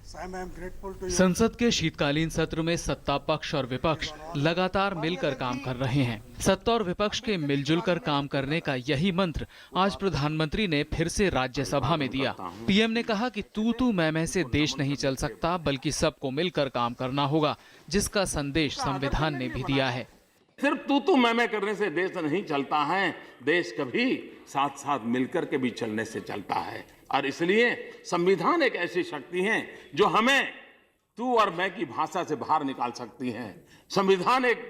संसद के शीतकालीन सत्र में सत्ता पक्ष और विपक्ष लगातार मिलकर काम कर रहे हैं। सत्ता और विपक्ष के मिलजुल कर काम करने का यही मंत्र आज प्रधानमंत्री ने फिर से राज्यसभा में दिया। पीएम ने कहा कि तू मैं से देश नहीं चल सकता, बल्कि सबको मिलकर काम करना होगा, जिसका संदेश संविधान ने भी दिया है। सिर्फ तू मैं करने से देश नहीं चलता है, देश कभी साथ साथ मिलकर के भी चलने से चलता है। और इसलिए संविधान एक ऐसी शक्ति है जो हमें तू और मैं की भाषा से बाहर निकाल सकती है। संविधान एक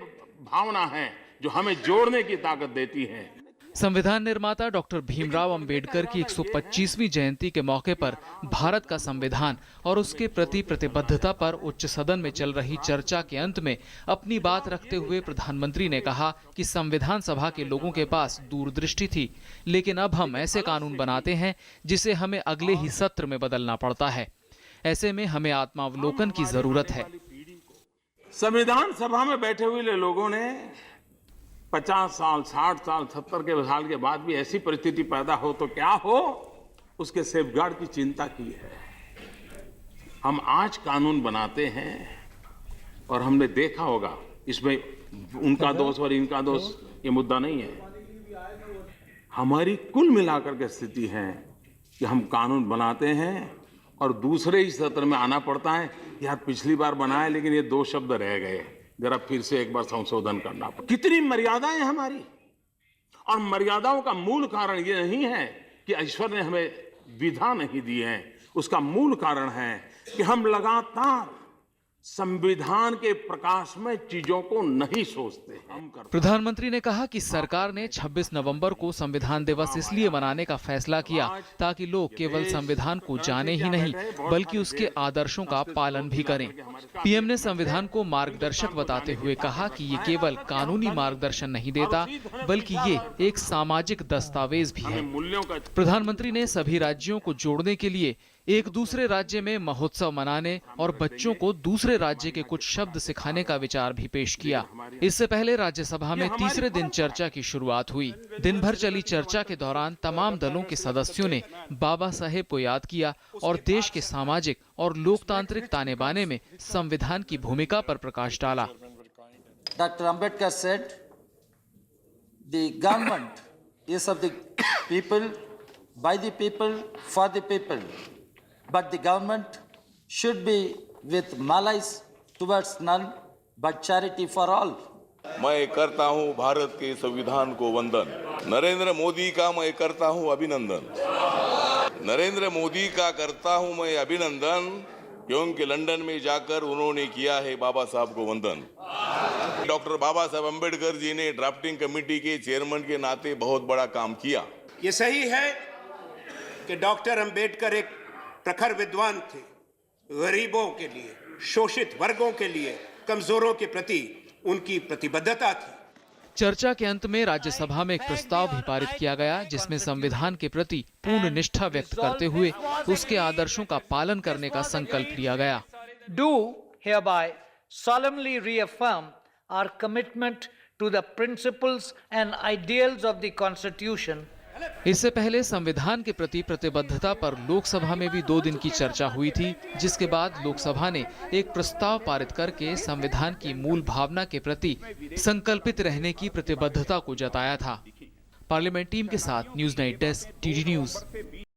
भावना है जो हमें जोड़ने की ताकत देती है। संविधान निर्माता डॉक्टर भीमराव अंबेडकर की 125वीं जयंती के मौके पर भारत का संविधान और उसके प्रति प्रतिबद्धता पर उच्च सदन में चल रही चर्चा के अंत में अपनी बात रखते हुए प्रधानमंत्री ने कहा कि संविधान सभा के लोगों के पास दूरदृष्टि थी, लेकिन अब हम ऐसे कानून बनाते हैं जिसे हमें अगले ही सत्र में बदलना पड़ता है। ऐसे में हमें आत्मावलोकन की जरूरत है। संविधान सभा में बैठे हुए लोगों ने 50 साल, 60 साल, 70 साल के बाद भी ऐसी परिस्थिति पैदा हो तो क्या हो, उसके सेफगार्ड की चिंता की है। हम आज कानून बनाते हैं और हमने देखा होगा इसमें उनका दोष और इनका दोष ये मुद्दा नहीं है। हमारी कुल मिलाकर के स्थिति है कि हम कानून बनाते हैं और दूसरे ही सत्र में आना पड़ता है। यार पिछली बार बनाए लेकिन ये 2 शब्द रह गए, जरा फिर से एक बार संशोधन करना पड़ा। कितनी मर्यादाएं हमारी, और मर्यादाओं का मूल कारण ये नहीं है कि ईश्वर ने हमें विधा नहीं दी है। उसका मूल कारण है कि हम लगातार संविधान के प्रकाश में चीजों को नहीं सोचते। प्रधानमंत्री ने कहा कि सरकार ने 26 नवंबर को संविधान दिवस इसलिए मनाने का फैसला किया ताकि लोग केवल संविधान को जाने ही नहीं बल्कि उसके आदर्शों का पालन भी करें। पीएम ने संविधान को मार्गदर्शक बताते हुए कहा कि ये केवल कानूनी मार्गदर्शन नहीं देता, बल्कि ये एक सामाजिक दस्तावेज भी है। प्रधानमंत्री ने सभी राज्यों को जोड़ने के लिए एक दूसरे राज्य में महोत्सव मनाने और बच्चों को दूसरे राज्य के कुछ शब्द सिखाने का विचार भी पेश किया। इससे पहले राज्यसभा में तीसरे दिन चर्चा की शुरुआत हुई। दिन भर चली चर्चा के दौरान तमाम दलों के सदस्यों ने बाबा साहेब को याद किया और देश के सामाजिक और लोकतांत्रिक ताने बाने में संविधान की भूमिका पर प्रकाश डाला। Doctor Ambedkar said, the government is of the people, by the people, for the people, but the government should be with malice towards none but charity for all. मैं करता हूं भारत के संविधान को वंदन। नरेंद्र मोदी का मैं करता हूं अभिनंदन। नरेंद्र मोदी का करता हूं मैं अभिनंदन, क्योंकि लंदन में जाकर उन्होंने किया है बाबा साहब को वंदन। डॉक्टर बाबा साहब अम्बेडकर जी ने ड्राफ्टिंग कमेटी के चेयरमैन के नाते बहुत बड़ा काम किया। ये सही है कि डॉक्टर अम्बेडकर एक प्रखर विद्वान थे। गरीबों के लिए, शोषित वर्गों के लिए, कमजोरों के प्रति उनकी प्रतिबद्धता थी। चर्चा के अंत में राज्यसभा में एक प्रस्ताव भी पारित किया गया, जिसमें संविधान के प्रति पूर्ण निष्ठा व्यक्त करते हुए उसके आदर्शों का पालन करने का संकल्प लिया गया। Do hereby solemnly reaffirm our commitment to the principles and ideals of the Constitution. इससे पहले संविधान के प्रति प्रतिबद्धता पर लोकसभा में भी 2 दिन की चर्चा हुई थी, जिसके बाद लोकसभा ने एक प्रस्ताव पारित करके संविधान की मूल भावना के प्रति संकल्पित रहने की प्रतिबद्धता को जताया था। पार्लियामेंट टीम के साथ news night desk, TD news.